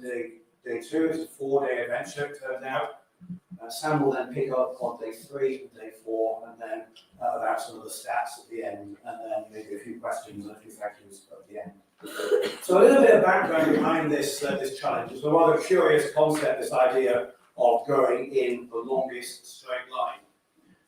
day 2. It's a 4-day adventure, it turns out. Sam will then pick up on day 3 and day 4, and then about some of the stats at the end, and then maybe a few questions and a few thank yous at the end. So a little bit of background behind this challenge. It's a rather curious concept, this idea of going in the longest straight line.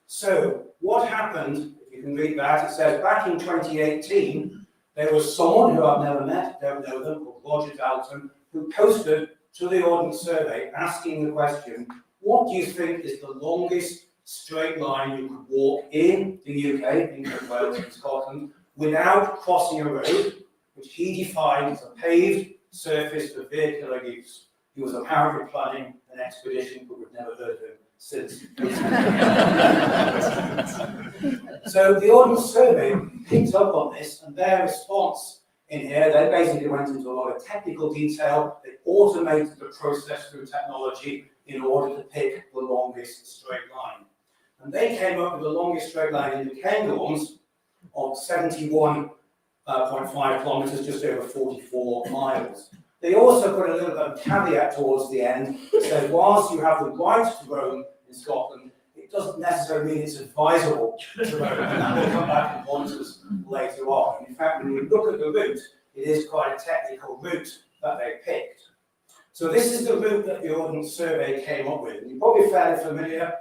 So what happened, if you can read that, it says back in 2018, there was someone who I've never met, don't know them, called Roger Dalton, who posted to the Ordnance Survey asking the question, what do you think is the longest straight line you could walk in the UK, England, Wales and Scotland, without crossing a road, which he defined as a paved surface for vehicular use. He was apparently planning an expedition, but we've never heard of him since. So the Ordnance Survey picked up on this, and their response in here, they basically went into a lot of technical detail. They automated the process through technology in order to pick the longest straight line. And they came up with the longest straight line in the Cairngorms of 71.5 kilometres, just over 44 miles. They also put a little bit of caveat towards the end that said, whilst you have the right to roam in Scotland, it doesn't necessarily mean it's advisable to roam, and that will come back and haunt us later on. In fact, when you look at the route, it is quite a technical route that they picked. So this is the route that the Ordnance Survey came up with. And you're probably fairly familiar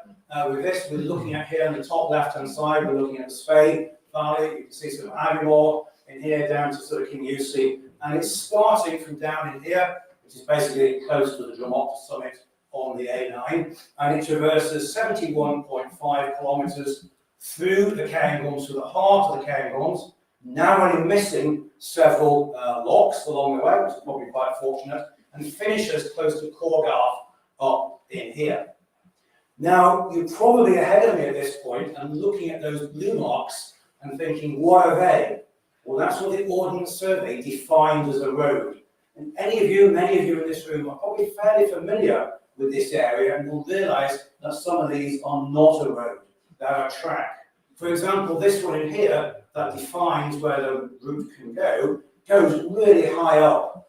with this. We're looking at here on the top left-hand side, we're looking at the Spean Valley. You can see some Aviemore in here down to sort of Kinusey. And it's starting from down in here, which is basically close to the Dromocta summit on the A9. And it traverses 71.5 kilometres through the Cairngorms, through the heart of the Cairngorms, narrowly missing several locks along the way, which is probably quite fortunate, and finishes close to Carrbridge up in here. Now, you're probably ahead of me at this point and looking at those blue marks and thinking, what are they? Well, that's what the Ordnance Survey defined as a road. And many of you in this room are probably fairly familiar with this area and will realise that some of these are not a road, they're a track. For example, this one in here that defines where the route can go, goes really high up.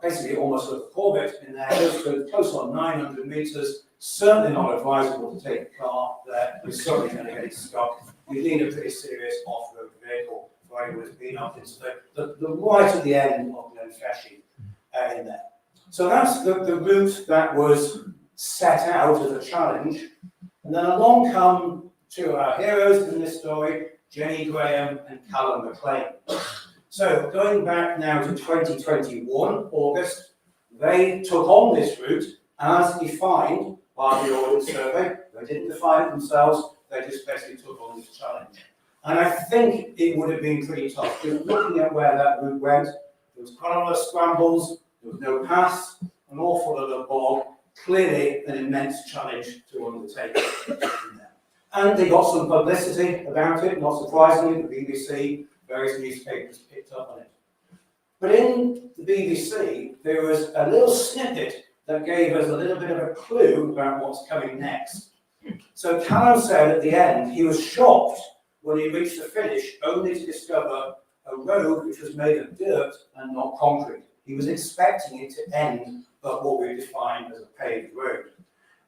Basically almost like a Corbett in there, close on 900 metres, certainly not advisable to take a car there, you're certainly going to get stuck. You need a pretty serious off-road vehicle for anyone who's been up into the right at the end of Glenfeshie in there. So that's the route that was set out as a challenge, and then along come two of our heroes in this story, Jenny Graham and Callum McLean. So going back now to 2021, August, they took on this route as defined by the Ordnance Survey. They didn't define it themselves, they just basically took on this challenge. And I think it would have been pretty tough. Just looking at where that route went, there was quite a lot of scrambles, there was no pass, an awful lot of bog, clearly an immense challenge to undertake. And they got some publicity about it, not surprisingly, the BBC, various newspapers picked up on it. But in the BBC, there was a little snippet that gave us a little bit of a clue about what's coming next. So Callum said at the end, he was shocked when he reached the finish, only to discover a road which was made of dirt and not concrete. He was expecting it to end at what we defined as a paved road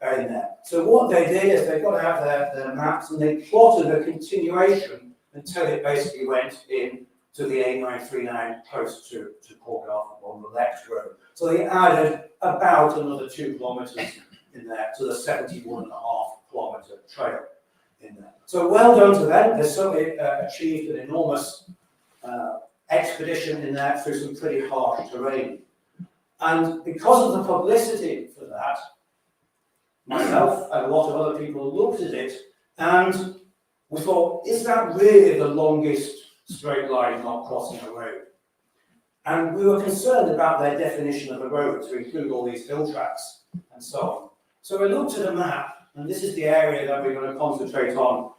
in there. So what they did is they got out their maps and they plotted a continuation until it basically went in to the A939 close to Carrbridge on the left road. So they added about another 2 kilometres in there to the 71.5 kilometre trail in there. So well done to them. They certainly achieved an enormous expedition in there through some pretty harsh terrain. And because of the publicity for that, myself and a lot of other people looked at it and we thought, is that really the longest straight line not crossing a road? And we were concerned about their definition of a road to include all these hill tracks and so on. So we looked at a map, and this is the area that we're going to concentrate on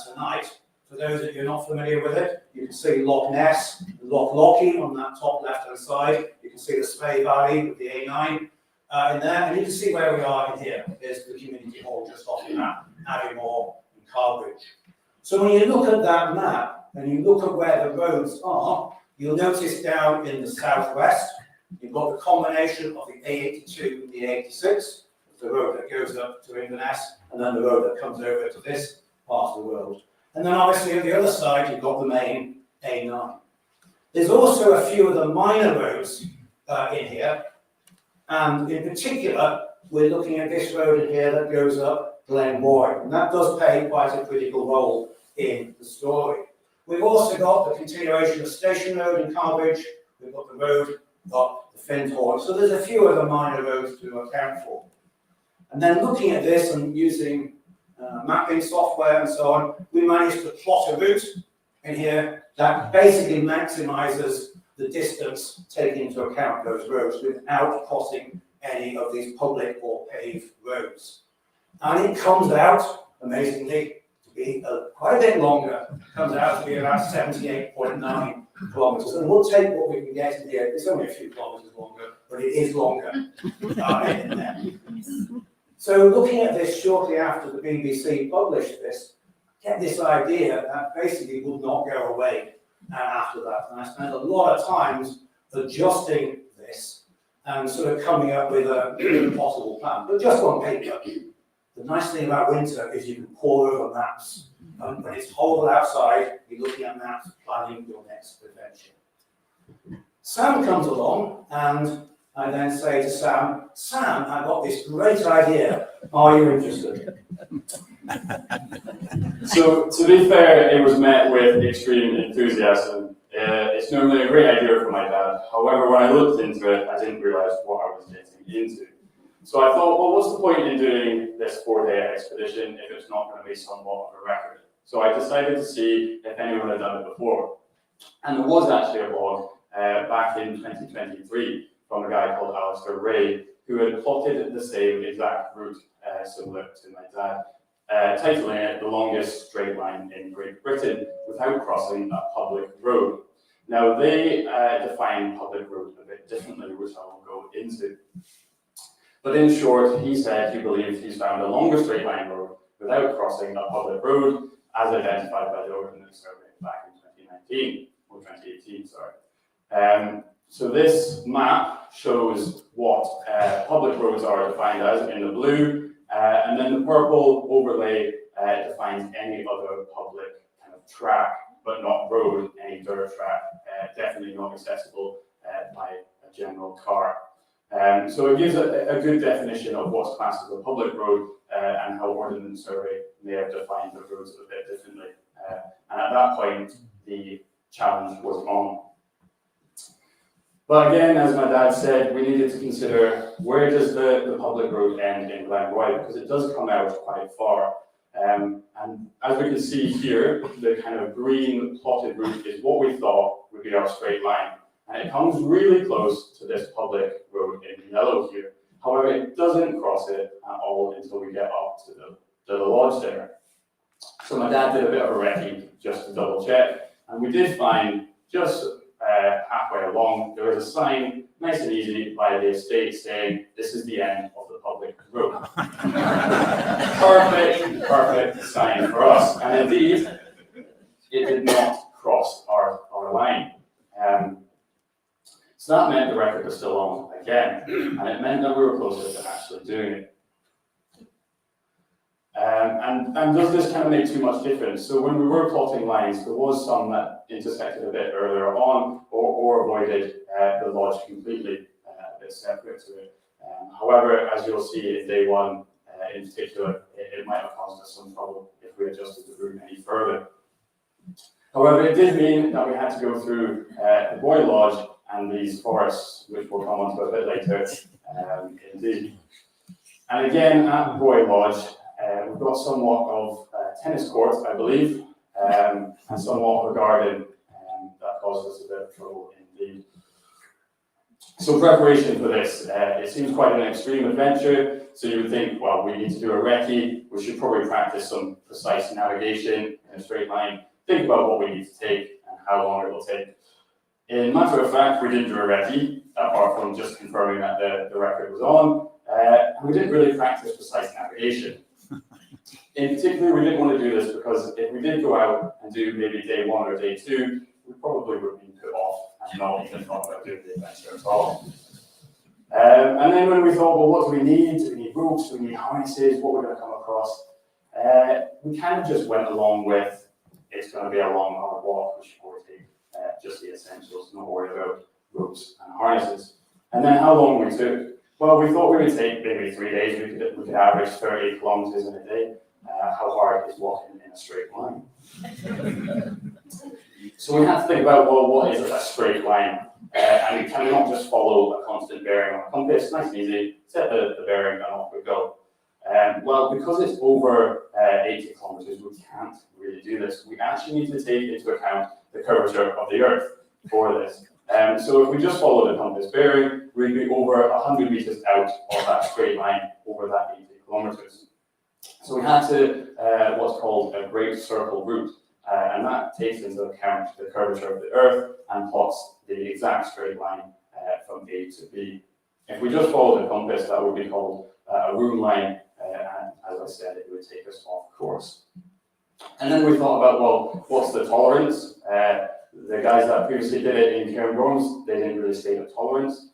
tonight. For those of you who are not familiar with it, you can see Loch Ness, Loch Lochy on that top left-hand side. You can see the Spean Valley with the A9 in there, and you can see where we are in here. There's the community hall just off the map, Aviemore and Carrbridge. So when you look at that map, and you look at where the roads are, you'll notice down in the southwest, You've got the combination of the A82 and the A86, the road that goes up to Inverness, and then the road that comes over to this part of the world. And then obviously at the other side, you've got the main A9. There's also a few of the minor roads in here, and in particular, we're looking at this road in here that goes up Glenboy, and that does play quite a critical role in the story. We've also got the continuation of Station Road in Carrbridge. We've got the road up the Findhorn. So there's a few other minor roads to account for. And then looking at this and using mapping software and so on, we managed to plot a route in here that basically maximizes the distance taking into account those roads without crossing any of these public or paved roads. And it comes out, amazingly, to be quite a bit longer. It comes out to be about 78.9 kilometres. And we'll take what we can get in here. It's only a few kilometres longer, but it is longer in there. So looking at this shortly after the BBC published this, get this idea that basically would not go away after that. And I spent a lot of times adjusting this and sort of coming up with a possible plan, but just on paper. The nice thing about winter is you can pore over maps. When it's cold outside, you're looking at maps, planning your next adventure. Sam comes along, and I then say to Sam, Sam, I've got this great idea. Are you interested? So, to be fair, it was met with extreme enthusiasm. It's normally a great idea for my dad. However, when I looked into it, I didn't realise what I was getting into. So I thought, well, what's the point in doing this 4-day expedition if it's not going to be somewhat of a record? So I decided to see if anyone had done it before. And there was actually a blog back in 2023 from a guy called Alistair Ray, who had plotted the same exact route, similar to my dad, titling it The Longest Straight Line in Great Britain Without Crossing a Public Road. Now, they define public road a bit differently, which I will go into. But in short, he said he believes he's found a longer straight line road without crossing a public road, as identified by the Ordnance Survey back in 2019, or 2018, sorry. So this map shows what public roads are defined as in the blue, and then the purple overlay defines any other public kind of track, but not road, any dirt track, definitely not accessible by a general car. So it gives a good definition of what's classed as a public road and how Ordnance Survey may have defined the roads a bit differently. And at that point, the challenge was on. But again, as my dad said, we needed to consider where does the public road end in Glenroy, because it does come out quite far. And as we can see here, the kind of green plotted route is what we thought would be our straight line. And it comes really close to this public road in yellow here. However, it doesn't cross it at all until we get up to the lodge there. So my dad did a bit of a recce just to double check. And we did find just halfway along, there was a sign, nice and easy, by the estate saying, this is the end of the public road. Perfect sign for us. And indeed, it did not cross our line. So that meant the record was still on again, and it meant that we were closer to actually doing it. And does this kind of make too much difference? So when we were plotting lines, there was some that intersected a bit earlier on, or avoided the lodge completely, a bit separate to it. However, as you'll see in day one, in particular, it might have caused us some trouble if we adjusted the route any further. However, it did mean that we had to go through the Boy Lodge and these forests, which we'll come on to a bit later, indeed. And again, at Boy Lodge, we've got somewhat of a tennis court, I believe, and somewhat of a garden that caused us a bit of trouble indeed. So preparation for this, it seems quite an extreme adventure, so you would think, well, we need to do a recce, we should probably practice some precise navigation in a straight line, think about what we need to take and how long it will take. In matter of fact, we didn't do a recce, apart from just confirming that the record was on, and we didn't really practice precise navigation. In particular, we didn't want to do this because if we did go out and do maybe day one or day two, we probably would have been put off and not even thought about doing the adventure at all. And then when we thought, well, what do we need? Do we need ropes? Do we need harnesses? What we're going to come across? We kind of just went along with, it's going to be a long, hard walk, we should probably take just the essentials, not worry about ropes and harnesses. And then how long we took? Well, we thought we would take maybe 3 days. We could average 30 kilometers in a day. How hard is walking in a straight line? So we had to think about, well, what is a straight line? And we cannot just follow a constant bearing on a compass. Nice and easy, set the bearing and off we go. Well, because it's over 80 kilometers, we can't really do this. We actually need to take into account the curvature of the Earth for this. So if we just follow the compass bearing, we'd be over 100 meters out of that straight line over that 80 kilometers. So we had to what's called a great circle route, and that takes into account the curvature of the Earth and plots the exact straight line from A to B. If we just follow the compass, that would be called a room line, and as I said, it would take us off course. And then we thought about, well, what's the tolerance? The guys that previously did it in Cairngorms, they didn't really state a tolerance,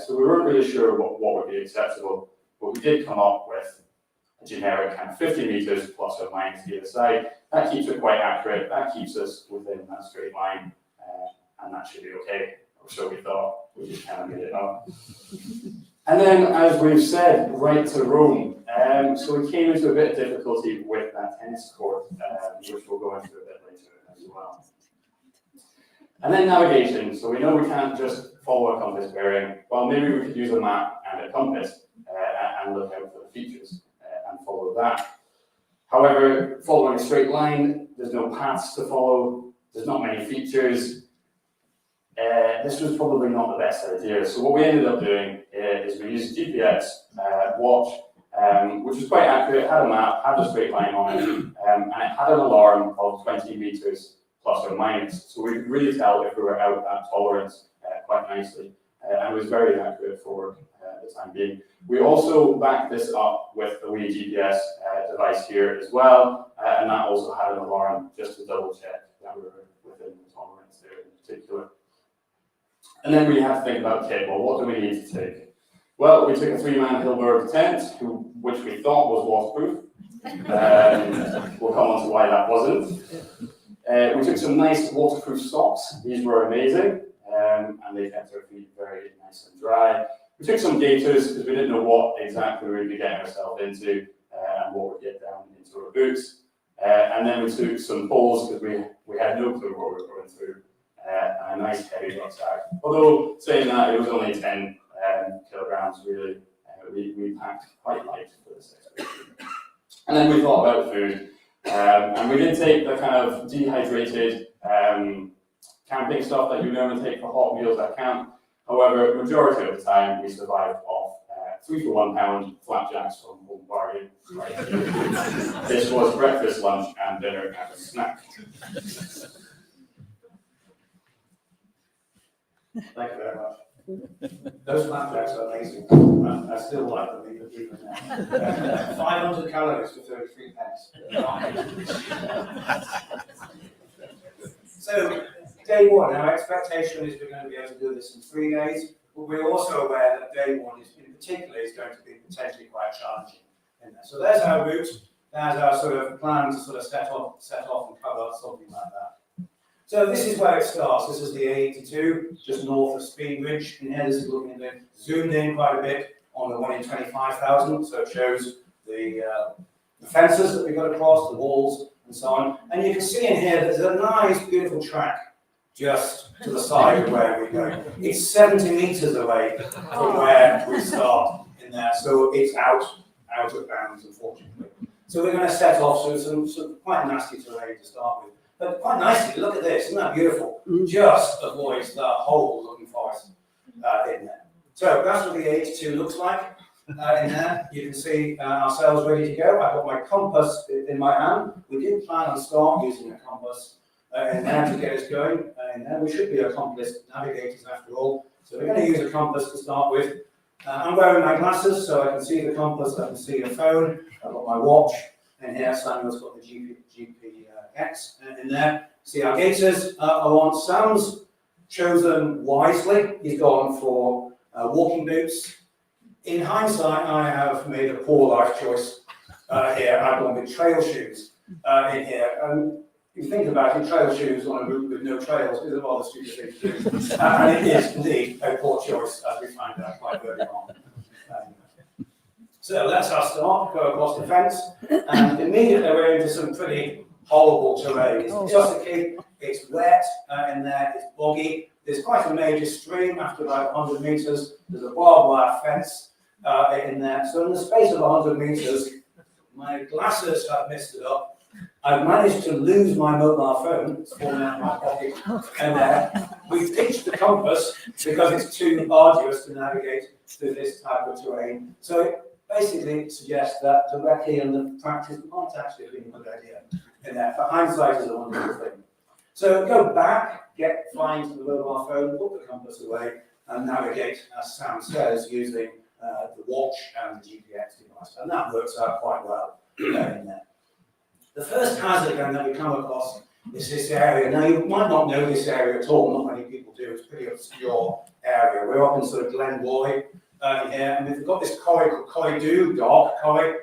so we weren't really sure what would be acceptable, but we did come up with a generic kind of 50 meters plus or minus either side. That keeps it quite accurate, that keeps us within that straight line, and that should be okay, or so we thought. We just kind of made it up. And then, as we've said, right to Rome. So we came into a bit of difficulty with that tennis court, which we'll go into a bit later as well. And then navigation. So we know we can't just follow a compass bearing. Well, maybe we could use a map and a compass and look out for the features and follow that. However, following a straight line, there's no paths to follow. There's not many features. This was probably not the best idea. So what we ended up doing is we used a GPS watch, which was quite accurate, had a map, had a straight line on it, and it had an alarm of 20 meters plus or minus. So we could really tell if we were out that tolerance quite nicely. And it was very accurate for the time being. We also backed this up with the wee GPS device here as well, and that also had an alarm just to double check that we were within the tolerance there in particular. And then we had to think about kit. Well, what do we need to take? Well, we took a 3-man Hilberg tent, which we thought was waterproof. We'll come on to why that wasn't. We took some nice waterproof socks. These were amazing, and they kept our feet very nice and dry. We took some gaiters because we didn't know what exactly we would be getting ourselves into and what would get down into our boots. And then we took some poles because we had no clue what we were going through. And a nice heavy rucksack. Although saying that, it was only 10 kilograms really. We packed quite light for this expedition. And then we thought about food. And we did take the kind of dehydrated camping stuff that you normally take for hot meals at camp. However, majority of the time we survived off 3 for £1 flapjacks from Home Bargain. Right? This was breakfast, lunch, and dinner and a snack. Thank you very much. Those flapjacks are amazing. I still like them even now. 500 calories for 33 pence. So, day one, our expectation is we're going to be able to do this in 3 days, but we're also aware that day one in particular is going to be potentially quite challenging in there. So there's our route, there's our sort of plan to sort of set off and cover something like that. So this is where it starts. This is the A82, just north of Spean Bridge. And here, this is looking at zoomed in quite a bit on the 1 in 25,000. So it shows the fences that we got across, the walls, and so on. And you can see in here there's a nice, beautiful track just to the side of where we're going. It's 70 meters away from where we start in there. So it's out of bounds, unfortunately. So we're going to set off through some quite nasty terrain to start with. But quite nicely, look at this, isn't that beautiful? Just avoids the whole looking forest in there. So that's what the A82 looks like in there. You can see ourselves ready to go. I've got my compass in my hand. We did plan on start using a compass in there to get us going. In there. We should be accomplished navigators after all. So we're going to use a compass to start with. I'm wearing my glasses so I can see the compass, I can see the phone. I've got my watch. And here Samuel's got the GPX in there. See our gaiters are on. Sam's chosen wisely. He's gone for walking boots. In hindsight, I have made a poor life choice here. I've gone with trail shoes in here. If you think about it, trail shoes on a route with no trails is a rather stupid thing to do. And it is indeed a poor choice, as we find out quite early on. So that's our start, go across the fence, and immediately we're into some pretty horrible terrain. It's dusty, it's wet in there, it's boggy. There's quite a major stream after about 100 metres. There's a barbed wire fence in there. So in the space of 100 metres, my glasses have messed it up. I've managed to lose my mobile phone, it's fallen out of my pocket, and we've ditched the compass because it's too arduous to navigate through this type of terrain. So it basically suggests that the recce and the practice might actually have been a good idea in there. But hindsight is a wonderful thing. So go back, get flying to the mobile phone, put the compass away, and navigate, as Sam says, using the watch and the GPS device. And that works out quite well in there. The first hazard then that we come across is this area. Now, you might not know this area at all, not many people do, it's a pretty obscure area. We're up in sort of Glen Roy here, and we've got this corrie called Corrie dark corrie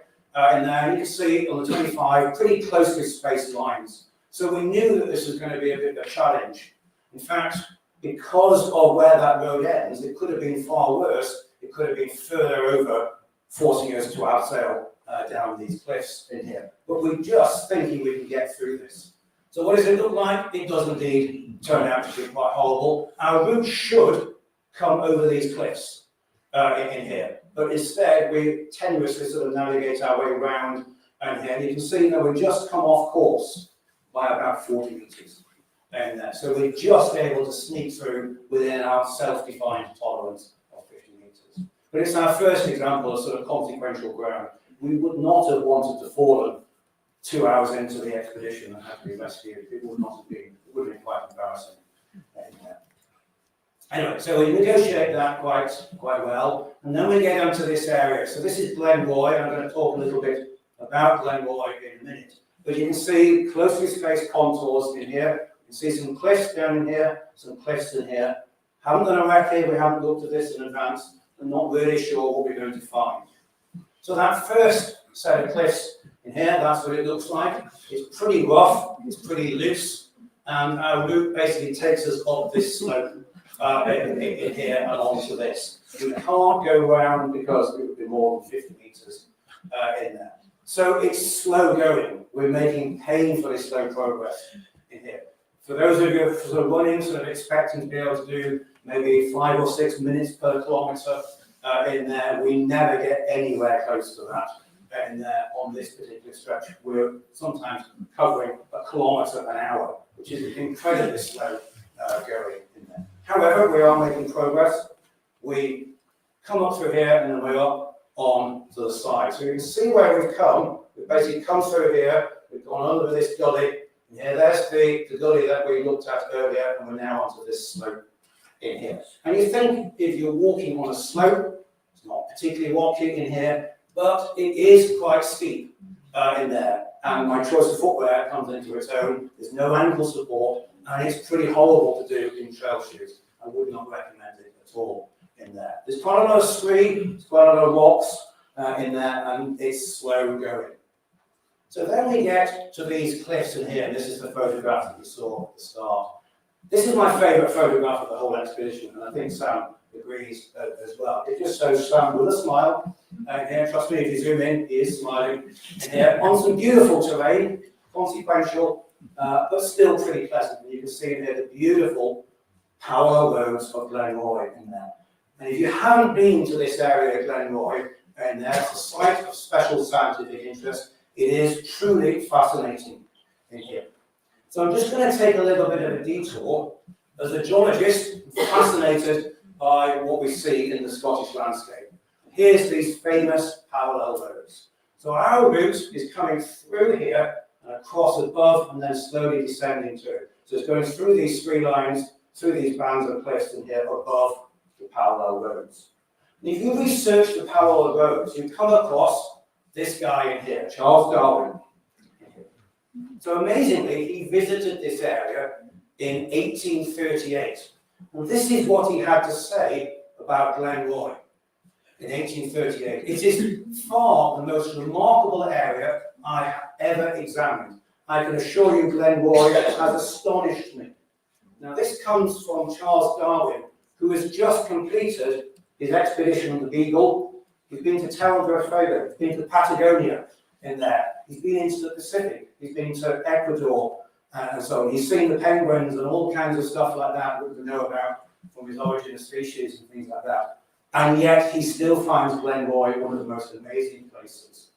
in there. You can see on the 25, pretty closely spaced lines. So we knew that this was going to be a bit of a challenge. In fact, because of where that road ends, it could have been far worse. It could have been further over, forcing us to outsail down these cliffs in here. But we're just thinking we can get through this. So what does it look like? It does indeed turn out to be quite horrible. Our route should come over these cliffs in here. But instead, we tenuously sort of navigate our way around and here. And you can see that we just come off course by about 40 metres. So we're just able to sneak through within our self-defined tolerance of 50 metres. But it's our first example of sort of consequential ground. We would not have wanted to fall 2 hours into the expedition and have to be rescued. It would not have been, it would have been quite embarrassing. Anyway, so we negotiate that quite well, and then we get onto this area. So this is Glen Roy. I'm going to talk a little bit about Glen Roy in a minute. But you can see closely spaced contours in here. You can see some cliffs down in here, some cliffs in here. Haven't done a recce, we haven't looked at this in advance. I'm not really sure what we're going to find. So that first set of cliffs in here, that's what it looks like. It's pretty rough, it's pretty loose, and our route basically takes us up this slope in here and onto this. We can't go around because it would be more than 50 metres in there. So it's slow going. We're making painfully slow progress in here. For those of you who are sort of running, sort of expecting to be able to do maybe 5 or 6 minutes per kilometre in there, we never get anywhere close to that in there on this particular stretch. We're sometimes covering 1 kilometre an hour, which is incredibly slow going in there. However, we are making progress. We come up through here and then we're up on to the side. So you can see where we've come. We've basically come through here, we've gone under this gully, and here there's the gully that we looked at earlier, and we're now onto this slope in here. And you think if you're walking on a slope, it's not particularly rocky in here, but it is quite steep in there. And my choice of footwear comes into its own. There's no ankle support, and it's pretty horrible to do in trail shoes. I would not recommend it at all in there. There's quite a lot of scree, there's quite a lot of rocks in there, and it's slow going. So then we get to these cliffs in here, and this is the photograph that we saw at the start. This is my favourite photograph of the whole expedition, and I think Sam agrees as well. It just shows Sam with a smile. Here, trust me, if you zoom in, he is smiling. And here, on some beautiful terrain, consequential, but still pretty pleasant. And you can see in here the beautiful parallel roads of Glen Roy in there. And if you haven't been to this area of Glen Roy, and there's a site of special scientific interest, it is truly fascinating in here. So I'm just going to take a little bit of a detour. As a geologist, I'm fascinated by what we see in the Scottish landscape. Here's these famous parallel roads. So our route is coming through here and across above and then slowly descending through. So it's going through these three lines, through these bands of cliffs in here above the parallel roads. And if you research the parallel roads, you come across this guy in here, Charles Darwin. So amazingly, he visited this area in 1838. And this is what he had to say about Glenroy in 1838. It is far the most remarkable area I have ever examined. I can assure you Glenroy has astonished me. Now this comes from Charles Darwin, who has just completed his expedition on the Beagle. He's been to Terra del Fuego, he's been to Patagonia in there, he's been into the Pacific, he's been to Ecuador, and so on. He's seen the penguins and all kinds of stuff like that we know about from his origin of species and things like that. And yet he still finds Glenroy one of the most amazing places.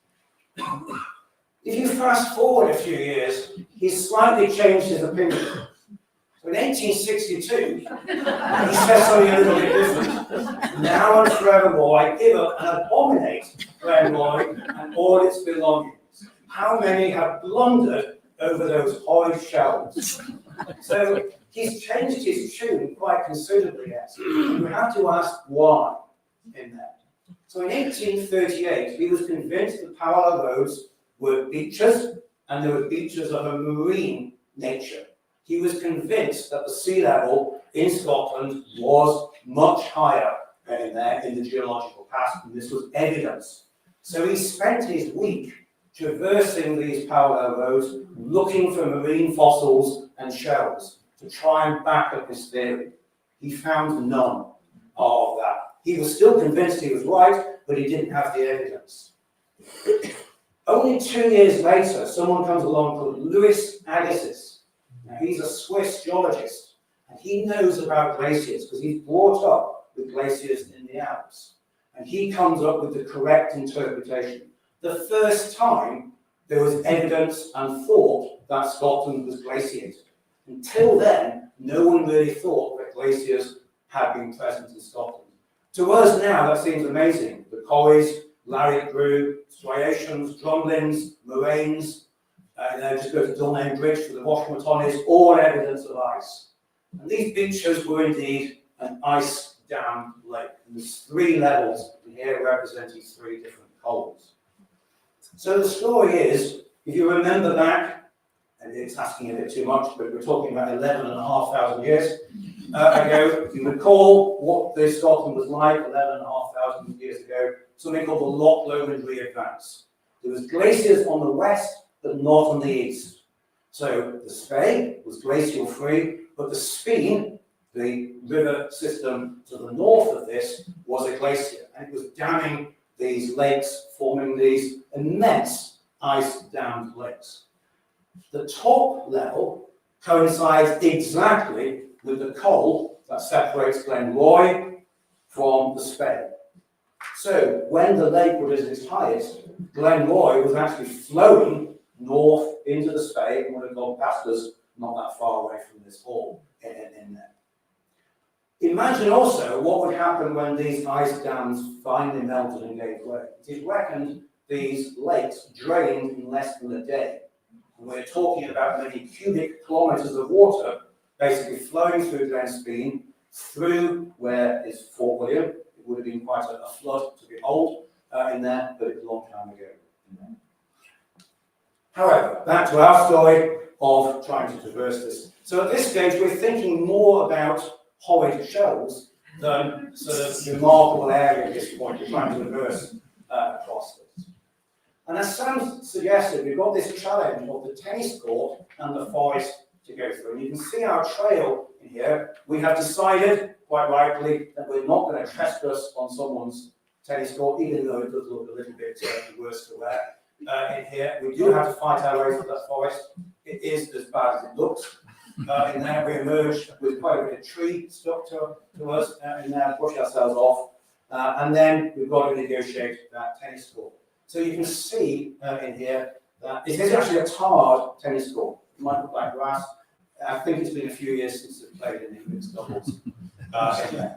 If you fast forward a few years, he's slightly changed his opinion. So in 1862, he says something a little bit different. Now and forevermore, I give up and abominate Glenroy and all its belongings. How many have blundered over those horrid shells? So he's changed his tune quite considerably, yes. And you have to ask why in that. So in 1838, he was convinced the parallel roads were beaches, and they were beaches of a marine nature. He was convinced that the sea level in Scotland was much higher in there in the geological past, and this was evidence. So he spent his week traversing these parallel roads, looking for marine fossils and shells to try and back up his theory. He found none of that. He was still convinced he was right, but he didn't have the evidence. Only 2 years later, someone comes along called Louis Agassiz. Now, he's a Swiss geologist, and he knows about glaciers because he's brought up with glaciers in the Alps. And he comes up with the correct interpretation. The first time there was evidence and thought that Scotland was glaciated. Until then, no one really thought that glaciers had been present in Scotland. To us now, that seems amazing. The corries, Larry Grew, striations, drumlins, moraines, just go to Dunlane Bridge for the Washmatonies, all evidence of ice. And these beaches were indeed an ice-dammed lake. And there's 3 levels here representing 3 different coals. So the story is, if you remember back, and it's asking a bit too much, but we're talking about 11,500 years ago, if you recall what this Scotland was like 11,500 years ago, something called the Loch Lomond Re-Advance. There was glaciers on the west, but not on the east. So the Spey was glacial free, but the Spean, the river system to the north of this, was a glacier, and it was damming these lakes, forming these immense ice-dammed lakes. The top level coincides exactly with the coal that separates Glenroy from the Spey. So when the lake was at its highest, Glenroy was actually flowing north into the Spey and would have gone past us not that far away from this hall in there. Imagine also what would happen when these ice dams finally melted and gave way. It is reckoned these lakes drained in less than a day. And we're talking about many cubic kilometres of water basically flowing through Glen Spean, through where is Fort William. It would have been quite a flood to behold in there, but it's a long time ago. However, back to our story of trying to traverse this. So at this stage, we're thinking more about horrid shells than sort of remarkable area at this point. We're trying to traverse across this. And as Sam suggested, we've got this challenge of the tennis court and the forest to go through. And you can see our trail in here. We have decided, quite rightly, that we're not going to trespass on someone's tennis court, even though it does look a little bit worse to wear. In here, we do have to fight our way through that forest. It is as bad as it looks. In there, we emerge with quite a bit of tree stuck to us in there, push ourselves off, and then we've got to negotiate that tennis court. So you can see in here that it is actually a tarred tennis court. It might look like grass. I think it's been a few years since it's played in the mixed doubles in there.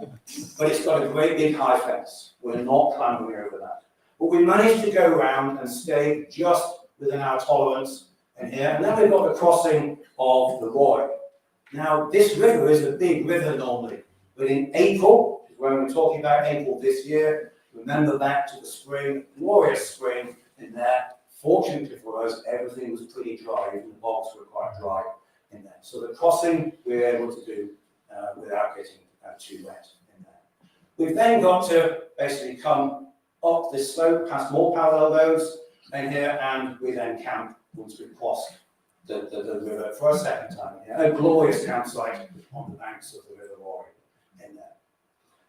But it's got a great big high fence. We're not clambering over that. But we managed to go around and stay just within our tolerance in here. And then we've got the crossing of the Roy. Now, this river is a big river normally, but in April, when we're talking about April this year, remember back to the spring, glorious spring in there. Fortunately for us, everything was pretty dry, even the bogs were quite dry in there. So the crossing we were able to do without getting too wet in there. We've then got to basically come up this slope, past more parallel roads in here, and we then camp once we've crossed the river for a second time here. A glorious campsite on the banks of the River Roy in there.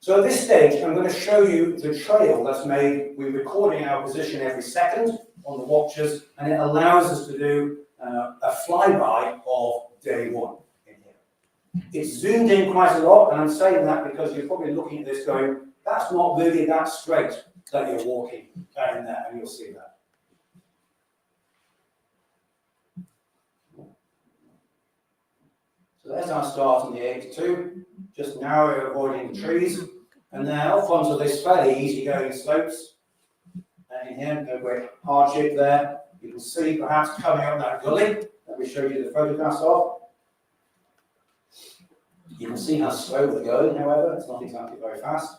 So at this stage, I'm going to show you the trail that's made. We're recording our position every second on the watches, and it allows us to do a flyby of day one in here. It's zoomed in quite a lot, and I'm saying that because you're probably looking at this going, that's not really that straight that you're walking in there, and you'll see that. So there's our start on the 82, just narrow avoiding the trees, and then off onto this fairly easy-going slopes. And in here, no great hardship there. You can see perhaps coming up that gully that we showed you the photographs of. You can see how slow we're going, however, it's not exactly very fast.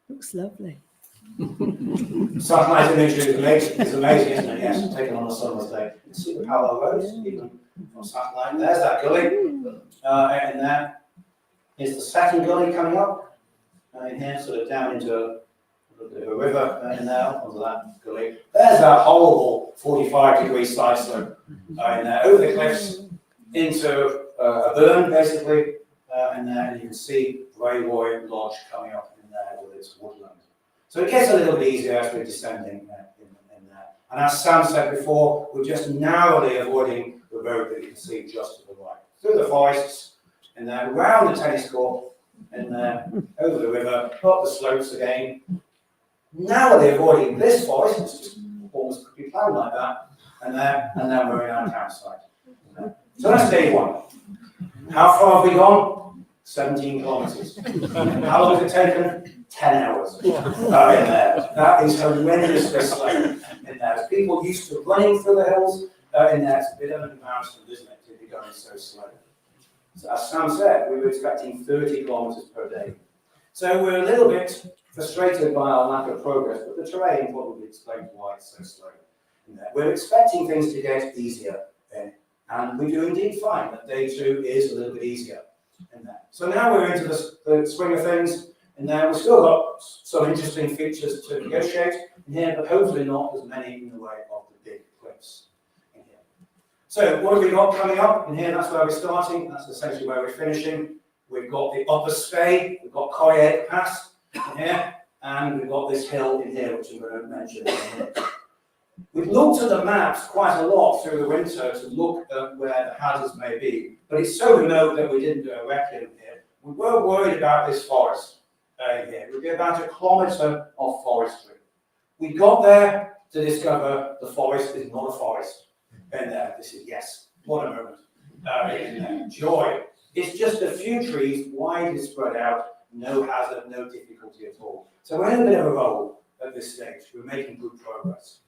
Looks lovely. Satellite imagery is amazing, isn't it? Yes, taken on a summer's day. You can see the parallel roads, even from satellite. There's that gully. And there is the second gully coming up. In here, sort of down into a little bit of a river in there, onto that gully. There's that horrible 45-degree side slope in there, over the cliffs, into a burn, basically. And there, and you can see Braewoy Lodge coming up in there with its woodland. So it gets a little bit easier as we're descending in there. And as Sam said before, we're just narrowly avoiding the road that you can see just to the right. Through the forests, and then around the tennis court, and then over the river, up the slopes again. Narrowly avoiding this forest, it's just almost could be planned like that. And then we're in our campsite. So that's day one. How far have we gone? 17 kilometres. How long has it taken? 10 hours in there. That is horrendously slow in there. As people used to running through the hills in there, it's a bit of an embarrassment, isn't it, to be going so slow. So as Sam said, we were expecting 30 kilometres per day. So we're a little bit frustrated by our lack of progress, but the terrain probably explains why it's so slow in there. We're expecting things to get easier, and we do indeed find that day two is a little bit easier in there. So now we're into the swing of things. And now we've still got some interesting features to negotiate in here, but hopefully not as many in the way of the big cliffs in here. So what have we got coming up in here? That's where we're starting. That's essentially where we're finishing. We've got the upper Spey, we've got Coyett Pass in here, and we've got this hill in here, which I'm going to mention in a minute. We've looked at the maps quite a lot through the winter to look at where the hazards may be, but it's so remote that we didn't do a reckon here. We were worried about this forest. Here. It would be about 1 kilometre of forestry. We got there to discover the forest is not a forest. And this is, yes, what a moment. In there. Joy. It's just a few trees, widely spread out, no hazard, no difficulty at all. So we're in a bit of a roll at this stage. We're making good progress.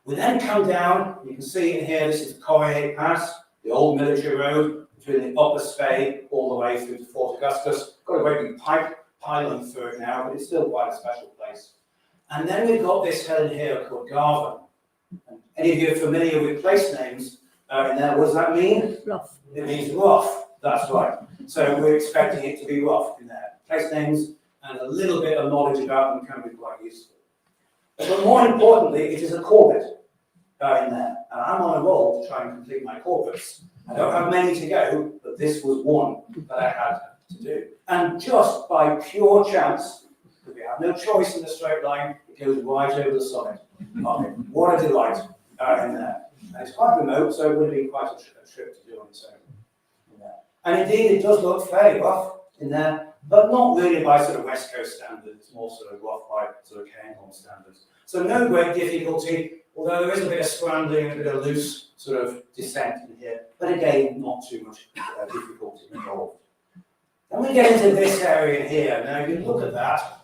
We then come down, you can see in here, this is Coyett Pass, the old military road between the upper Spey all the way through to Fort Augustus. Got a great big pylon through it now, but it's still quite a special place. And then we've got this hill in here called Garvan. Any of you are familiar with place names in there? What does that mean? Rough. It means rough, that's right. So we're expecting it to be rough in there. Place names and a little bit of knowledge about them can be quite useful. But more importantly, it is a Corbett in there. And I'm on a roll to try and complete my Corbett's. I don't have many to go, but this was one that I had to do. And just by pure chance, because we have no choice in the straight line, it goes right over the summit. Okay, what a delight in there. And it's quite remote, so it would be quite a trip to do on its own. In there. And indeed, it does look fairly rough in there, but not really by sort of West Coast standards. It's more sort of rough by sort of Cairngorms standards. So no great difficulty, although there is a bit of scrambling, a bit of loose sort of descent in here. But again, not too much difficulty involved. Then we get into this area here. Now, if you look at that,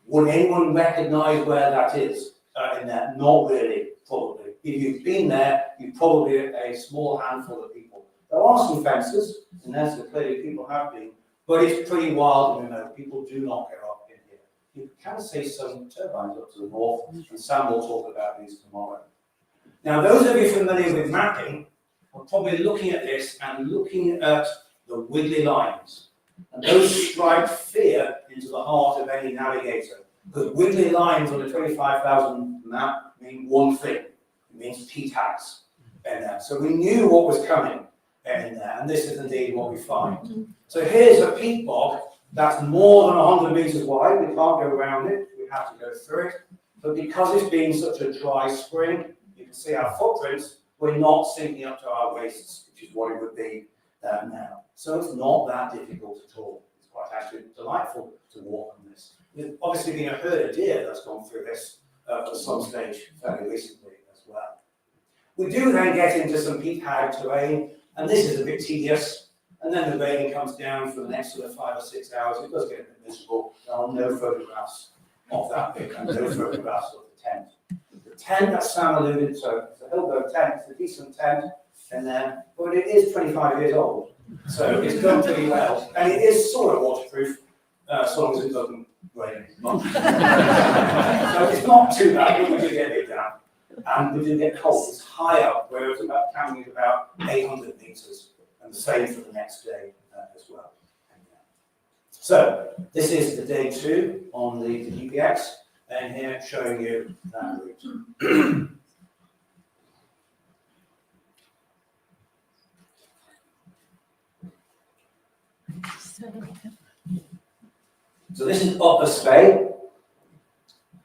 would anyone recognise where that is in there? Not really, probably. If you've been there, you've probably a small handful of people. There are some fences, and there, so clearly people have been, but it's pretty wild and remote. People do not get up in here. You can see some turbines up to the north, and Sam will talk about these tomorrow. Now, those of you familiar with mapping are probably looking at this and looking at the wiggly lines. And those strike fear into the heart of any navigator. Because wiggly lines on a 25,000 map mean one thing. It means peat hags in there. So we knew what was coming in there, and this is indeed what we find. So here's a peat bog that's more than 100 metres wide. We can't go around it, we have to go through it. But because it's been such a dry spring, you can see our footprints, we're not sinking up to our waists, which is what it would be now. So it's not that difficult at all. It's quite actually delightful to walk on this. There's obviously been a herd of deer that's gone through this at some stage fairly recently as well. We do then get into some peat hag terrain, and this is a bit tedious. And then the rain comes down for the next sort of 5 or 6 hours. It does get a bit miserable. There are no photographs of that bit, and no photographs of the tent. The tent that Sam alluded to, it's a Hillboat tent, it's a decent tent in there, but it is 25 years old. So it's done pretty well. And it is sort of waterproof, as long as it doesn't rain much. So it's not too bad, but we do get a bit down. And we do get cold. It's high up, where it's about camping at about 800 metres. And the same for the next day as well. So this is the day 2 on the GPX, and here showing you that route. So this is Upper Spey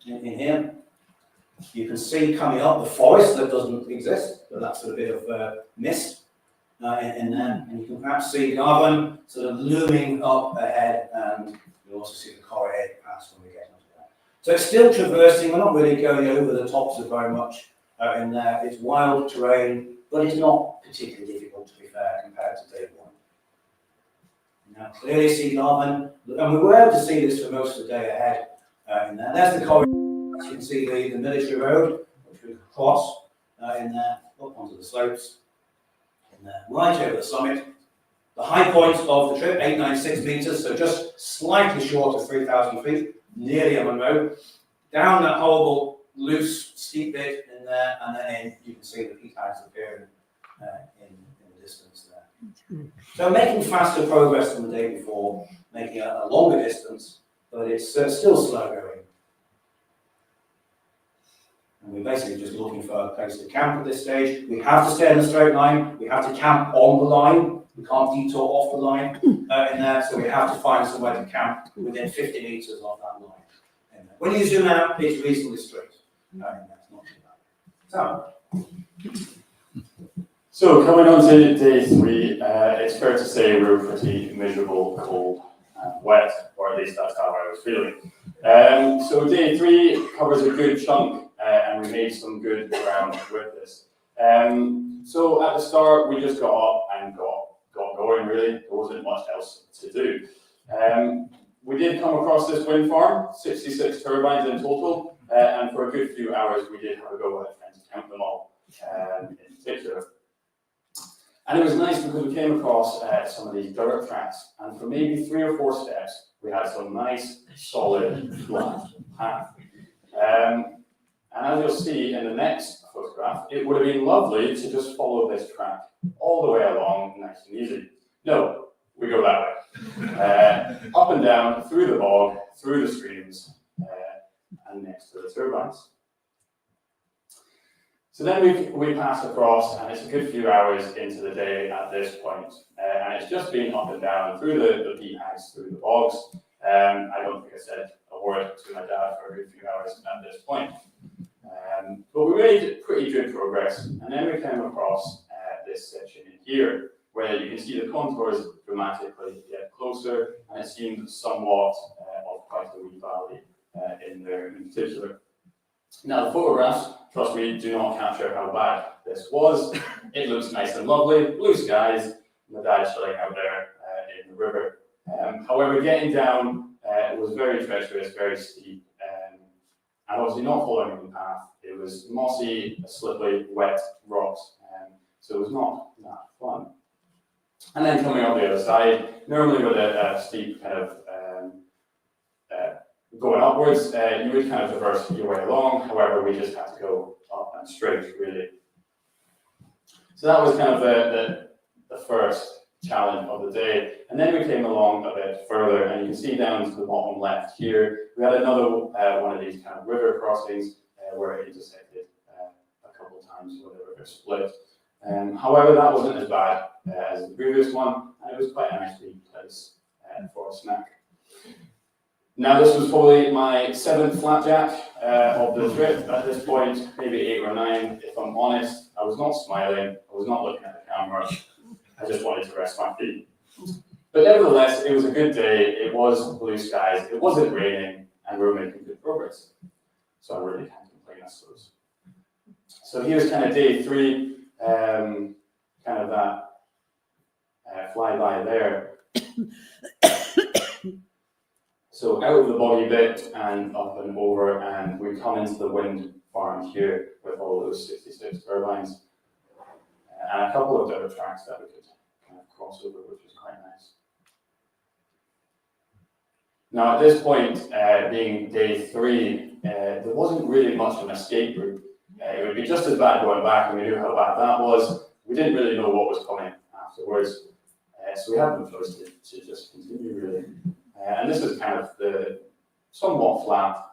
in here. You can see coming up the forest that doesn't exist, but that's a bit of mist in there. And you can perhaps see Garvan sort of looming up ahead, and you'll also see the Corrie head pass when we get into that. So it's still traversing, we're not really going over the tops of very much in there. It's wild terrain, but it's not particularly difficult, to be fair, compared to day 1. Now clearly see Garvan, and we were able to see this for most of the day ahead in there. There's the Corrie. You can see the military road, which we cross in there, up onto the slopes, in there, right over the summit. The high point of the trip, 896 metres, so just slightly short of 3,000 feet, nearly a Monroe. Down that horrible, loose, steep bit in there, and then you can see the peat hags appearing in the distance there. So making faster progress than the day before, making a longer distance, but it's still slow going. And we're basically just looking for a place to camp at this stage. We have to stay in a straight line. We have to camp on the line. We can't detour off the line in there, so we have to find somewhere to camp within 50 metres of that line. In there. When you zoom out, it's reasonably straight. That's not too bad. So coming on to day 3, it's fair to say we were pretty miserable, cold, and wet, or at least that's how I was feeling. So day 3 covers a good chunk. And we made some good ground with this. So at the start, we just got up and got going, really. There wasn't much else to do. We did come across this wind farm, 66 turbines in total, and for a good few hours, we did have a go at trying to count them all in particular. And it was nice because we came across some of these dirt tracks, and for maybe 3 or 4 steps, we had some nice, solid, flat path. And as you'll see in the next photograph, it would have been lovely to just follow this track all the way along, nice and easy. No, we go that way. Up and down, through the bog, through the streams, and next to the turbines. So then we pass across, and it's a good few hours into the day at this point. And it's just been up and down through the peat hags, through the bogs. I don't think I said a word to my dad for a good few hours at this point. But we made pretty good progress, and then we came across this section in here, where you can see the contours dramatically get closer, and it seemed somewhat of quite a wee valley in there in particular. Now the photographs, trust me, do not capture how bad this was. It looks nice and lovely, blue skies, my dad chilling out there in the river. However, getting down was very treacherous, very steep, and obviously not following the path. It was mossy, slippery, wet rocks, so it was not that fun. And then coming up the other side, normally with a steep kind of going upwards, you would kind of traverse your way along. However, we just had to go up and straight, really. So that was kind of the first challenge of the day. And then we came along a bit further, and you can see down to the bottom left here, we had another one of these kind of river crossings where it intersected a couple of times where the river split. However, that wasn't as bad as the previous one, and it was quite a nice wee place for a snack. Now, this was probably my 7th flapjack of the trip. At this point, maybe 8 or 9, if I'm honest. I was not smiling, I was not looking at the camera, I just wanted to rest my feet. But nevertheless, it was a good day, it was blue skies, it wasn't raining, and we were making good progress. So I really can't complain, I suppose. So here's kind of day 3, kind of that flyby there. So out of the boggy bit and up and over, and we come into the wind farm here with all those 66 turbines and a couple of dirt tracks that we could kind of cross over, which was quite nice. Now at this point, being day 3, there wasn't really much of an escape route. It would be just as bad going back, and we knew how bad that was. We didn't really know what was coming afterwards, so we had no choice to just continue really. And this is kind of the somewhat flat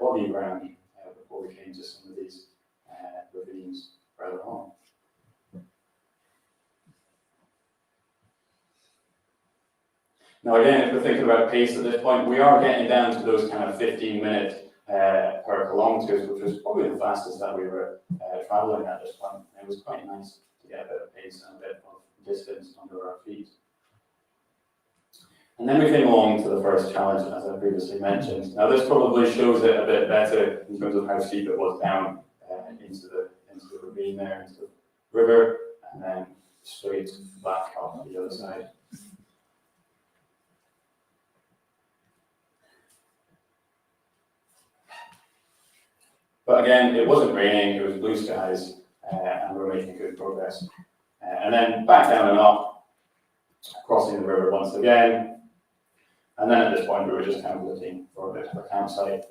boggy ground before we came to some of these ravines further on. Now again, if we're thinking about pace at this point, we are getting down to those kind of 15-minute per kilometres, which was probably the fastest that we were travelling at this point. It was quite nice to get a bit of pace and a bit of distance under our feet. And then we came along to the first challenge, as I previously mentioned. Now this probably shows it a bit better in terms of how steep it was down into the ravine there, into the river, and then straight back up the other side. But again, it wasn't raining, it was blue skies, and we were making good progress. And then back down and up, crossing the river once again. And then at this point, we were just kind of looking for a bit of a campsite.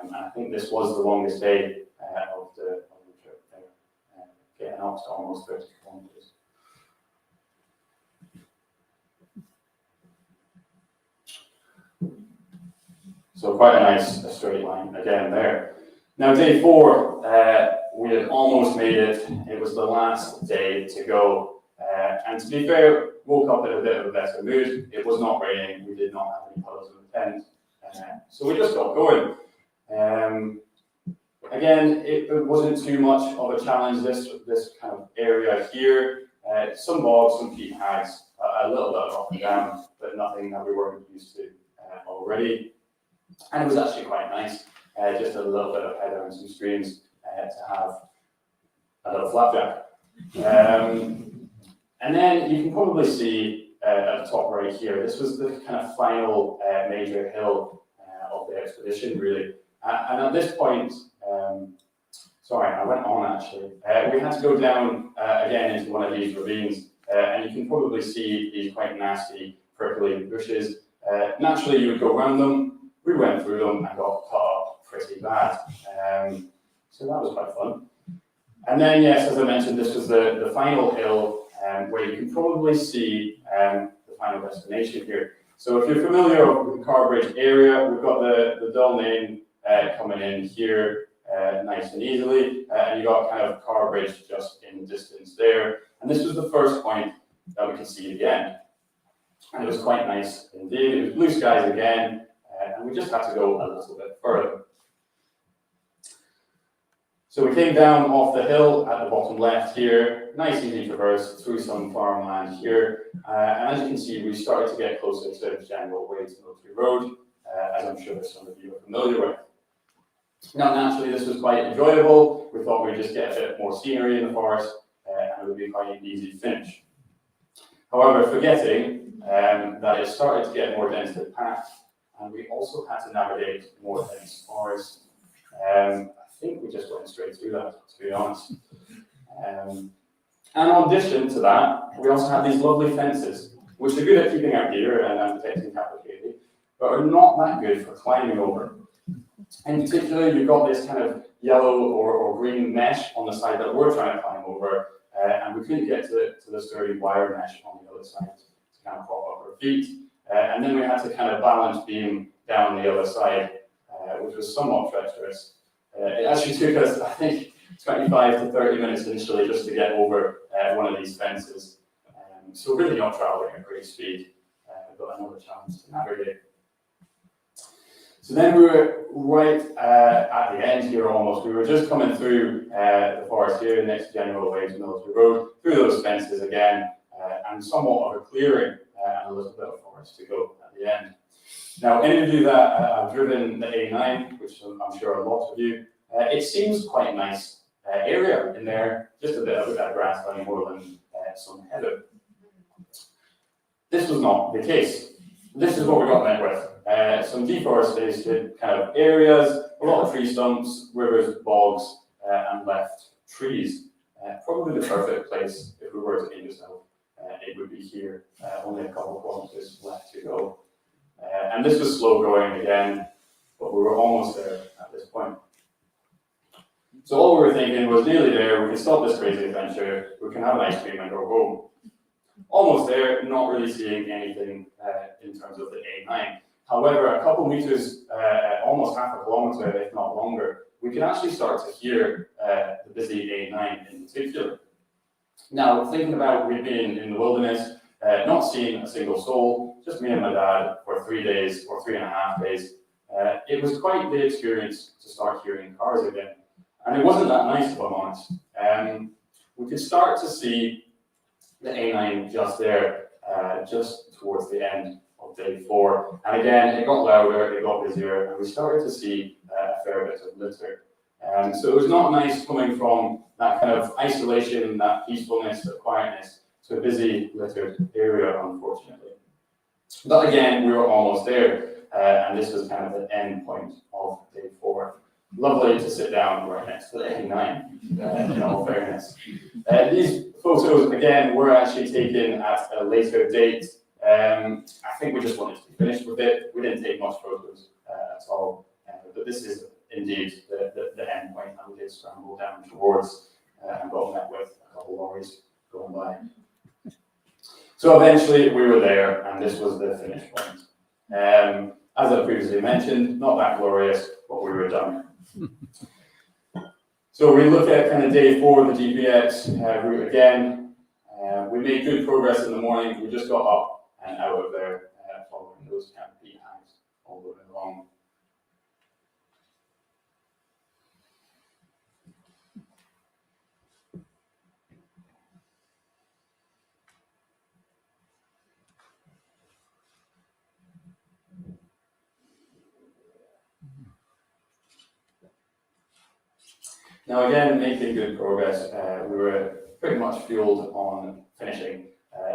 And I think this was the longest day of the trip there, getting up to almost 30 kilometers. So quite a nice straight line again there. Now day 4, we had almost made it. It was the last day to go. And to be fair, woke up in a bit of a better mood. It was not raining. We did not have any puddles in the tent. So we just got going. Again, it wasn't too much of a challenge, this kind of area here. Some bogs, some peat hags, a little bit of up and down, but nothing that we weren't used to already. And it was actually quite nice. Just a little bit of heather and some streams to have a little flapjack. And then you can probably see at the top right here, this was the kind of final major hill of the expedition, really. And at this point, sorry, I went on actually. We had to go down again into one of these ravines, and you can probably see these quite nasty, prickly bushes. Naturally, you would go around them. We went through them and got cut up pretty bad. So that was quite fun. And then, yes, as I mentioned, this was the final hill where you can probably see the final destination here. So if you're familiar with the Carrbridge area, we've got the Dull Lane coming in here nice and easily, and you got kind of Carrbridge just in the distance there. And this was the first point that we could see at the end. And it was quite nice indeed. It was blue skies again, and we just had to go a little bit further. So we came down off the hill at the bottom left here, nice easy traverse through some farmland here, and as you can see, we started to get closer to General Wade's Military Road, as I'm sure some of you are familiar with. Now naturally this was quite enjoyable. We thought we'd just get a bit more scenery in the forest, and it would be quite an easy finish. However, forgetting that it started to get more densely packed, and we also had to navigate more dense forest. I think we just went straight through that, to be honest. And in addition to that, we also have these lovely fences, which are good at keeping out deer and protecting captivity, but are not that good for climbing over. In particular, you've got this kind of yellow or green mesh on the side that we're trying to climb over, and we couldn't get to the sturdy wire mesh on the other side to kind of prop up our feet. And then we had to kind of balance beam down the other side, which was somewhat treacherous. It actually took us, I think, 25 to 30 minutes initially just to get over one of these fences. So really not traveling at great speed, but another challenge to navigate. So then we were right at the end here almost. We were just coming through the forest here next to General Waves Military Road, through those fences again, and somewhat of a clearing and a little bit of forest to go at the end. Now, any of you that have driven the A9, which I'm sure a lot of you, it seems quite a nice area in there, just a bit of grassland more than some heather. This was not the case. This is what we got met with. Some deforested kind of areas, a lot of tree stumps, rivers, bogs, and left trees. Probably the perfect place if we were to aim this out. It would be here, only a couple of kilometers left to go. And this was slow going again, but we were almost there at this point. So all we were thinking was nearly there, we can stop this crazy adventure, we can have an ice cream and go home. Almost there, not really seeing anything in terms of the A9. However, a couple meters, almost half a kilometer, if not longer, we can actually start to hear the busy A9 in particular. Now, thinking about we've been in the wilderness, not seeing a single soul, just me and my dad for 3 days or 3.5 days. It was quite the experience to start hearing cars again. And it wasn't that nice, if I'm honest. We could start to see the A9 just there, just towards the end of day 4. And again, it got louder, it got busier, and we started to see a fair bit of litter. So it was not nice coming from that kind of isolation, that peacefulness, that quietness, to a busy, littered area, unfortunately. But again, we were almost there, and this was kind of the end point of day 4. Lovely to sit down right next to the A9, in all fairness. These photos, again, were actually taken at a later date. I think we just wanted to be finished with it. We didn't take much photos at all, but this is indeed the end point, and we did scramble down towards and got met with a couple of lorries going by. So eventually we were there, and this was the finish point. As I previously mentioned, not that glorious, but we were done. So we look at kind of day 4 of the GPX route again. We made good progress in the morning. We just got up and out of there, following those kind of peat hangs all the way along. Now again, making good progress, we were pretty much fueled on finishing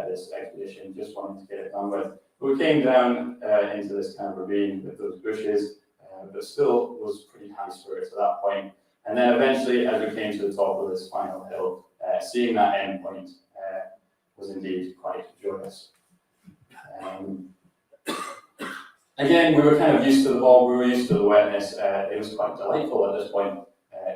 this expedition, just wanting to get it done with. We came down into this kind of ravine with those bushes, but still was pretty high spirits at that point. And then eventually, as we came to the top of this final hill, seeing that end point was indeed quite joyous. Again, we were kind of used to the bog, we were used to the wetness. It was quite delightful at this point.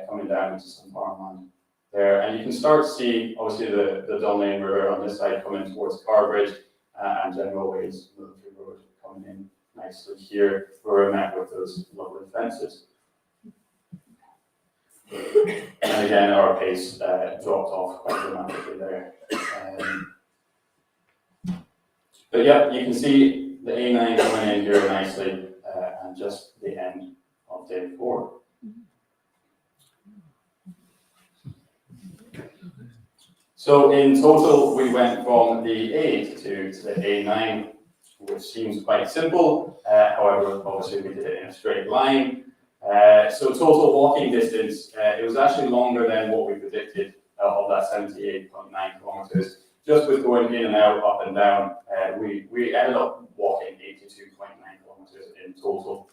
Coming down into some farmland there, and you can start to see obviously the Dunlane River on this side coming towards Carrbridge, and General Waves Military Road coming in nicely here, where we're met with those lovely fences. And again, our pace dropped off quite dramatically there. But yeah, you can see the A9 coming in here nicely, and just the end of day 4. So in total, we went from the A82 to the A9, which seems quite simple. However, obviously we did it in a straight line. So total walking distance, it was actually longer than what we predicted of that 78.9 kilometers. Just with going in and out, up and down, we ended up walking 82.9 kilometers in total.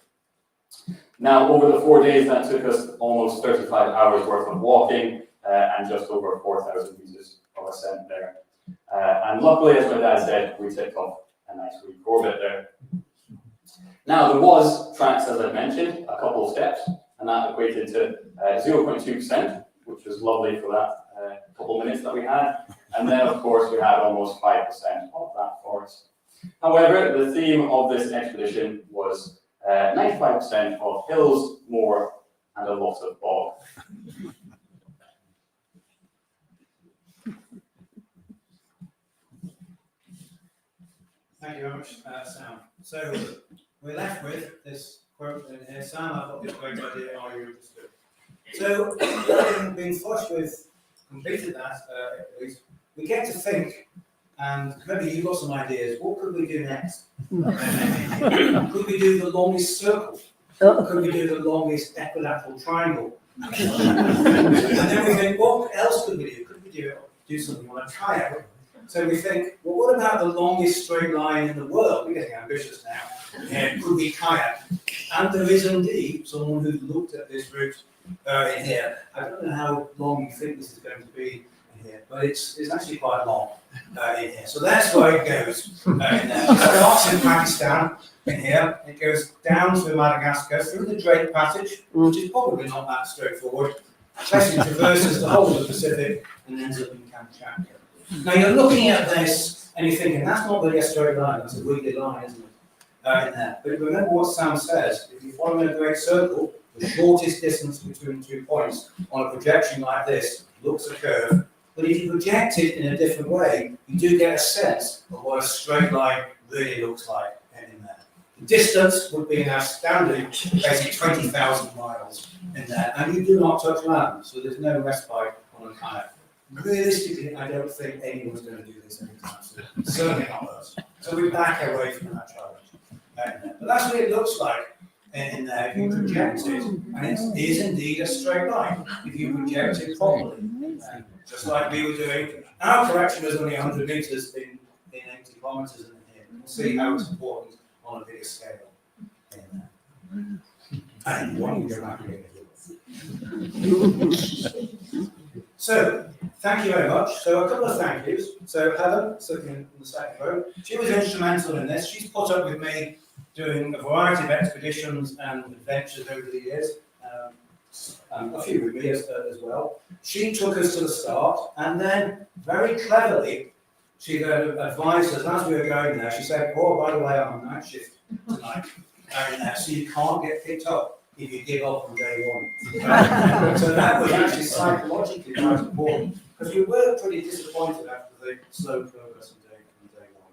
Now, over the 4 days, that took us almost 35 hours worth of walking, and just over 4,000 meters of ascent there. And luckily, as my dad said, we ticked off a nice wee orbit there. Now, there was tracks, as I mentioned, a couple of steps, and that equated to 0.2%, which was lovely for that couple of minutes that we had. And then, of course, we had almost 5% of that forest. However, the theme of this expedition was 95% of hills, moor, and a lot of bog. Thank you very much, Sam. So we're left with this quote in here. Sam, I've got this great idea. Are you interested? So, having been flushed with completed that, at least, we get to think, and maybe you've got some ideas. What could we do next? Could we do the longest circle? Could we do the longest equilateral triangle? And then we think, what else could we do? Could we do something on a kayak? So we think, well, what about the longest straight line in the world? We're getting ambitious now. Could we kayak? And there is indeed someone who's looked at this route in here. I don't know how long you think this is going to be in here, but it's actually quite long in here. So that's where it goes in there. It starts in Pakistan in here. It goes down to Madagascar through the Drake Passage, which is probably not that straightforward. Basically traverses the whole of the Pacific and ends up in Kamchatka. Now you're looking at this and you're thinking, that's not really a straight line, that's a wiggly line, isn't it? In there. But remember what Sam says, if you follow a great circle, the shortest distance between 2 points on a projection like this looks a curve. But if you project it in a different way, you do get a sense of what a straight line really looks like in there. The distance would be now standard, basically 20,000 miles in there, and you do not touch land, so there's no respite on a kayak. Realistically, I don't think anyone's going to do this anytime soon. Certainly not us. So we back away from that challenge. But that's what it looks like in there if you project it. And it is indeed a straight line if you project it properly. Just like we were doing. Our correction was only 100 meters in 80 kilometers in here. We'll see how it's important on a bigger scale in there. And you want to go back again. So, thank you very much. So, a couple of thank yous. So, Helen, sitting in the second row, she was instrumental in this. She's put up with me doing a variety of expeditions and adventures over the years, a few with me as well. She took us to the start, and then, very cleverly, she then advised us, as we were going there, she said, oh, by the way, I'm on night shift tonight, so you can't get picked up if you give up on day one. So that was actually psychologically quite important, because we were pretty disappointed after the slow progress on day one.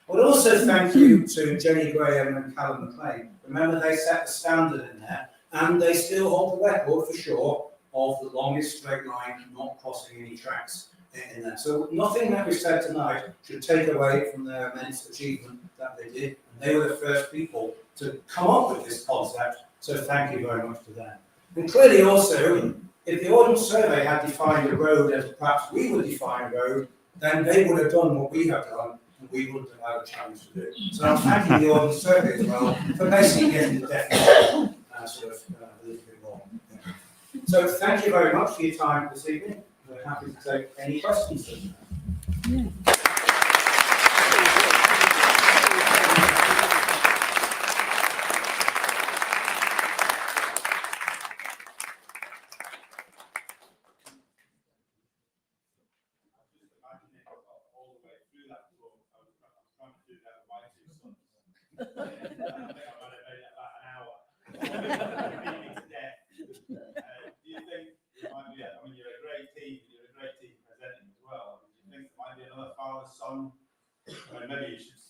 But also thank you to Jenny Graham and Callum McLean. Remember, they set the standard in there, and they still hold the record for sure of the longest straight line, not crossing any tracks in there. So nothing that we've said tonight should take away from their immense achievement that they did. And they were the first people to come up with this concept. So thank you very much to them. And clearly also, if the Ordnance Survey had defined a road as perhaps we would define a road, then they would have done what we have done, and we wouldn't have had a chance to do. So I'm thanking the Ordnance Survey as well for basically getting the definition a little bit wrong. Yeah. So thank you very much for your time this evening. We're happy to take any questions. Yeah. Son, I mean, maybe you should.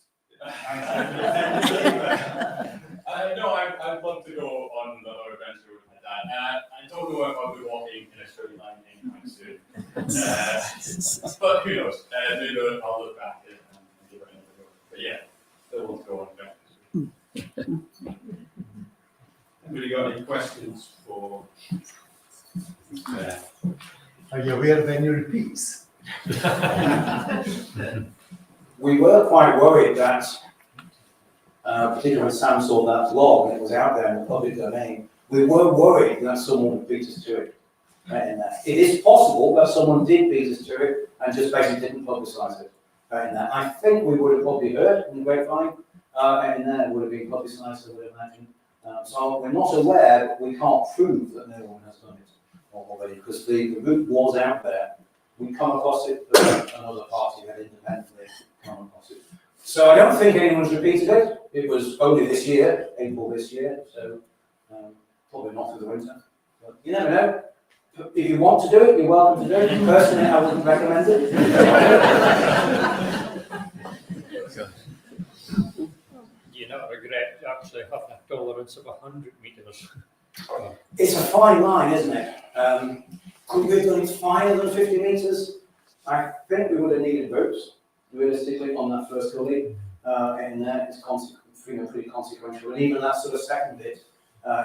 No, I'd love to go on another adventure with my dad. I don't know if I'll be walking in a straight line anytime soon. But who knows? Maybe I'll look back and give it another go. But yeah, still want to go on adventures. Anybody got any questions for? Are you aware of any repeats? We were quite worried that, particularly when Sam saw that blog and it was out there in the public domain, we were worried that someone would beat us to it. In there. It is possible that someone did beat us to it and just basically didn't publicise it. In there. I think we would have probably heard in the grapevine, and then it would have been publicised, I would imagine. So we're not aware, but we can't prove that no one has done it already, because the route was out there. we come across it, but another party had independently come across it. So I don't think anyone's repeated it. It was only this year, April this year, so probably not through the winter. But you never know. If you want to do it, you're welcome to do it. Personally, I wouldn't recommend it. You not regret actually having a tolerance of 100 metres. It's a fine line, isn't it? Could we have done it finer than 50 metres? I think we would have needed ropes, realistically, on that first gully. In there, it's pretty consequential. And even that sort of second bit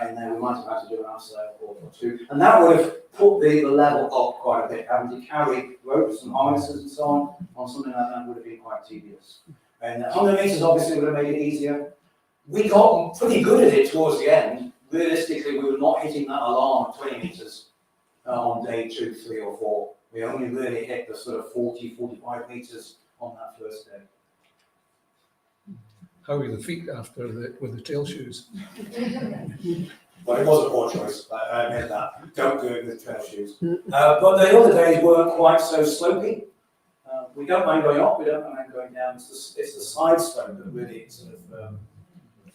in there, we might have had to do an afsail or two. And that would have put the level up quite a bit. Having to carry ropes and harnesses and so on something like that would have been quite tedious. And 100 metres obviously would have made it easier. We got pretty good at it towards the end. Realistically, we were not hitting that alarm at 20 metres on day 2, 3 or 4. We only really hit the sort of 40, 45 metres on that first day. How were the feet after with the tail shoes? Well, it was a poor choice, I admit that. Don't do it with trail shoes. But the other days weren't quite so slopey. We don't mind going up, we don't mind going down. It's the side slope that really sort of...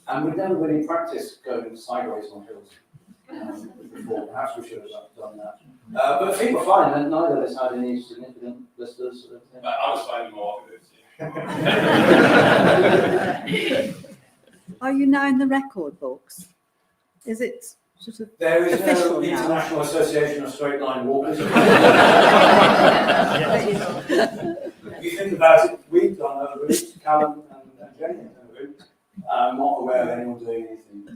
and we've never really practiced going sideways on hills before. Perhaps we should have done that. But the feet were fine, and neither of us had any significant blisters. Sort of thing. I was finding more of it. Are you now in the record books? Is it sort of There is official no now? International Association of Straight Line Walkers. If you think about it, we've done a route, Callum and Jenny have done a route. I'm not aware of anyone doing anything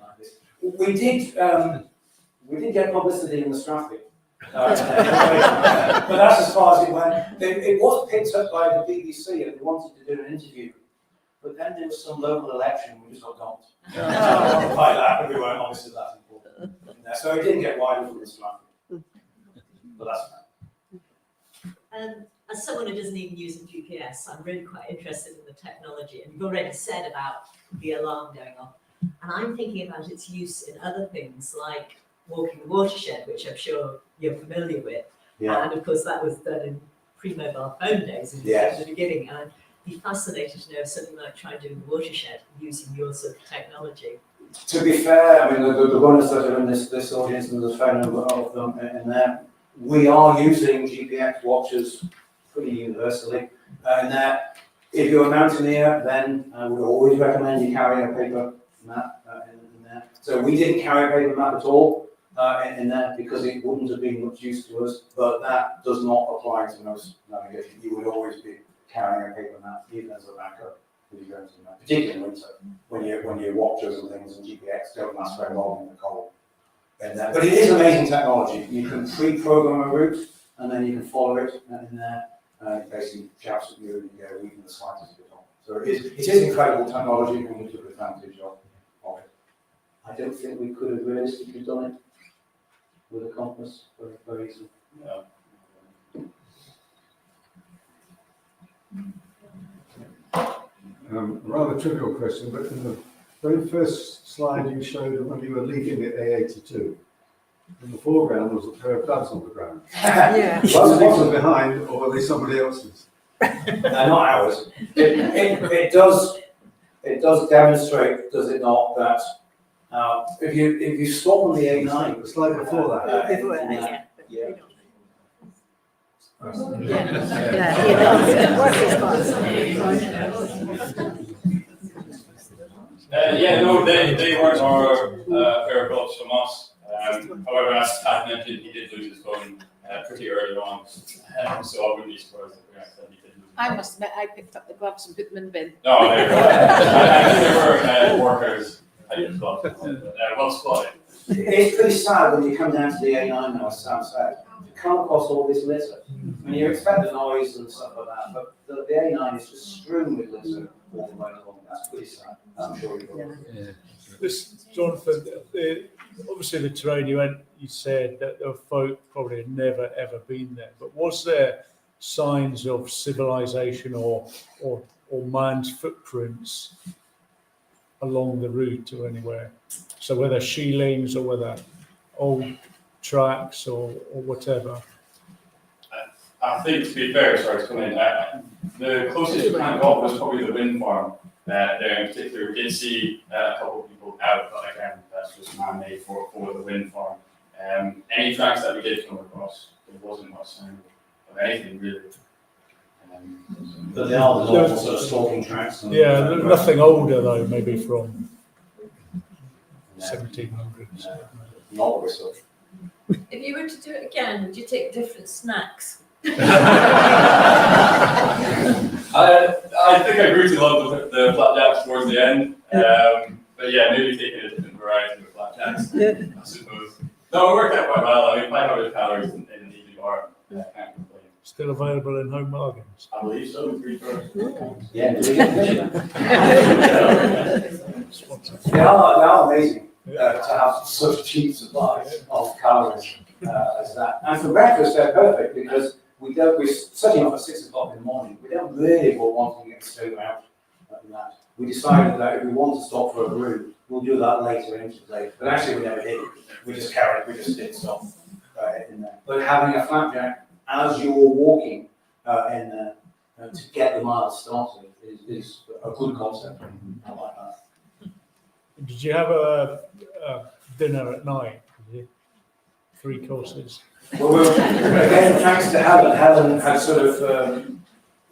like this. We did get publicity in the Stratford. But that's as far as it went. It was picked up by the BBC and they wanted to do an interview. But then there was some local election, we just got dumped. By that, but we weren't obviously that important. So it didn't get wider from the Stratford. But that's fine. As someone who doesn't even use a GPS, I'm really quite interested in the technology. And you've already said about the alarm going off. And I'm thinking about its use in other things like walking the watershed, which I'm sure you're familiar with. Yeah. And of course, that was done in pre-mobile phone days in the beginning. And I'd be fascinated to know something like trying to do the watershed using your sort of technology. To be fair, I mean, the runners that are in this audience, and there's a fair number of them in there, we are using GPS watches pretty universally. And if you're a mountaineer, then I would always recommend you carry a paper map in there. So we didn't carry a paper map at all in there because it wouldn't have been much use to us, but that does not apply to most navigation. You would always be carrying a paper map, even as a backup, when you go into the map, particularly in winter, when your watches and things and GPS don't last very long in the cold. But it is amazing technology. You can pre-program a route, and then you can follow it in there. It basically shouts at you and you go even the slightest bit on. So it is incredible technology and we took advantage of it. I don't think we could have realistically done it with a compass very easily. Yeah. Rather trivial question, but in the very first slide you showed when you were leaving at A82, in the foreground was a pair of gloves on the ground. Yeah. Was them behind, or were they somebody else's? Not ours. It does demonstrate, does it not, that if you stop on the A9, The slide before that. Yeah. No, they weren't our pair of gloves from us. However, as Pat mentioned, he did lose his phone pretty early on, so I wouldn't be surprised if we accidentally did lose. I must admit, I picked up the gloves and put them in the bin. No, they were workers. Well spotted. It's pretty sad when you come down to the A9 now, as Sam said, to come across all this litter. I mean, you expect the noise and stuff like that, but the A9 is just strewn with litter all the way along. That's pretty sad. I'm sure you've got it. This, Jonathan, obviously the terrain you said that the folk probably had never ever been there, but was there signs of civilization or man's footprints along the route or anywhere? So whether sheilings or whether old tracks or whatever. I think, to be fair, sorry to come in, the closest we kind of got was probably the wind farm. There in particular, we did see a couple of people out, but again, that's just man-made for the wind farm. Any tracks that we did come across, there wasn't much sign of anything really. But they are the normal sort of stalking tracks. Yeah, nothing older though, maybe from 1700s. Not research. If you were to do it again, would you take different snacks? I think I grew to love the flapjacks towards the end. But yeah, maybe taking a different variety of flapjacks, I suppose. No, it worked out quite well. I mean, 500 calories in an easy bar. Can't complain. Still available in home margins. I believe so, 3 Yeah, do we get the They are amazing to have such cheap supplies of calories as that. And for breakfast, they're perfect because we're setting off at 6 o'clock in the morning. We don't really want to get the stove out and that. We decided that if we want to stop for a brew, we'll do that later into the day. But actually, we never did. We just carried, we just didn't stop in there. But having a flapjack as you're walking in there to get the miles started is a good concept. I like that. Did you have a dinner at night? Did you? 3 courses. Well, again, thanks to Helen had sort of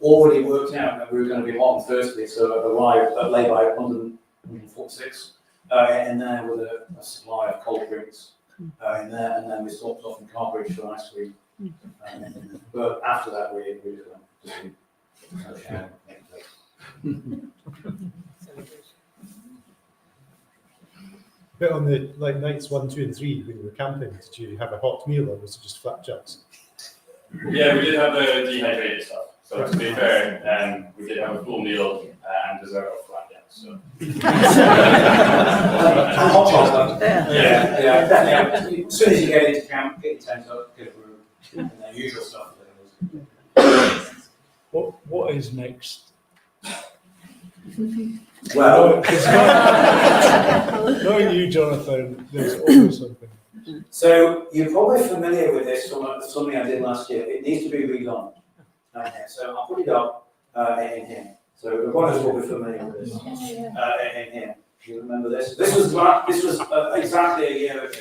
already worked out that we were going to be hot and thirsty, so arrived at lay-by 146 in there with a supply of cold drinks in there, and then we stopped off in Carrbridge for ice cream. But after that, we just went to shower. But on the nights 1, 2, and 3 when you were camping, did you have a hot meal or was it just flapjacks? Yeah, we did have the dehydrated stuff. So to be fair, we did have a full meal and dessert of flapjacks. So. And hot chocolate. Yeah. As soon as you get into camp, get your tent up, get a brew, and the usual stuff. What is next? Well, knowing you, Jonathan, there's always something. so you're probably familiar with this from something I did last year. It needs to be redone. So I'll put it up in here. So the runners will be familiar with this in here. Do you remember this? This was exactly a year ago.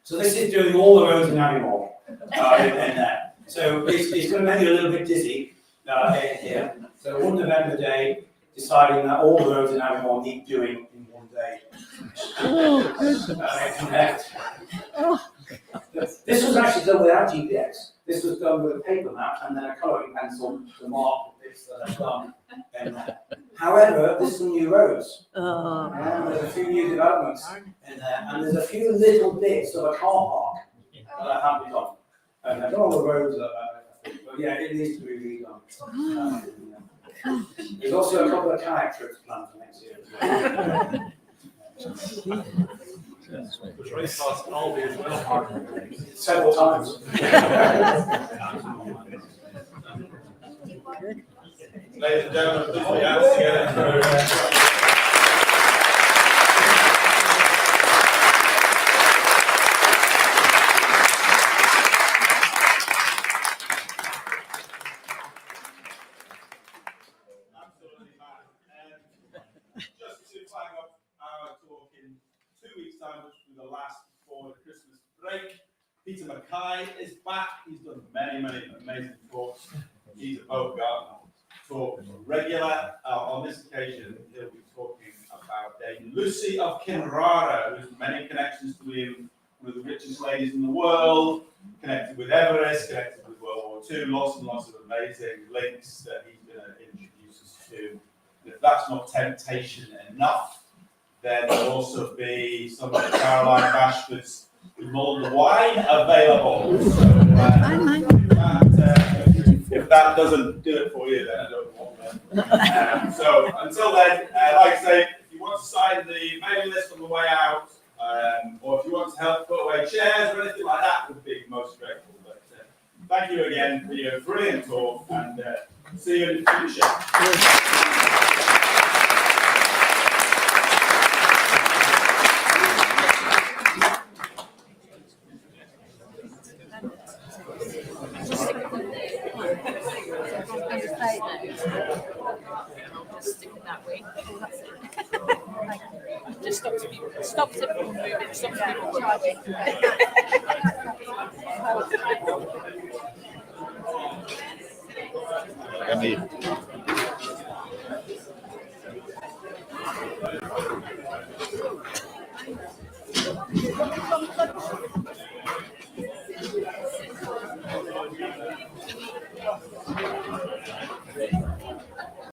So this is doing all the roads in Aviemore in there. So it's going to make you a little bit dizzy in here. So 1 November day, deciding that all the roads in Aviemore need doing in one day. This was actually done without GPS. This was done with a paper map and then a colouring pencil to mark the bits that I've done in there. However, there's some new roads. There's a few new developments in there, and there's a few little bits of a car park that I haven't done. And I don't know the roads but yeah, it needs to be redone. There's also a couple of kayak trips planned for next year as well. Several times. Ladies and gentlemen, please put your hands together. Just to flag up our talk in 2 weeks' time, which will be the last before the Christmas break. Peter Mackay is back. He's done many amazing talks. He's a Boat of Garten talk regular. On this occasion, he'll be talking about Dame Lucy of Kinrara, who has many connections to being one of the richest ladies in the world, connected with Everest, connected with World War II, lots and lots of amazing links that he's going to introduce us to. If that's not temptation enough, then there'll also be some of the Caroline Bashford's mulled wine available. So, if that doesn't do it for you, then I don't want that. So until then, like I say, if you want to sign the mailing list on the way out, or if you want to help put away chairs or anything like that, would be most grateful. But thank you again for your brilliant talk, and see you in the future. move it, some people charging. Any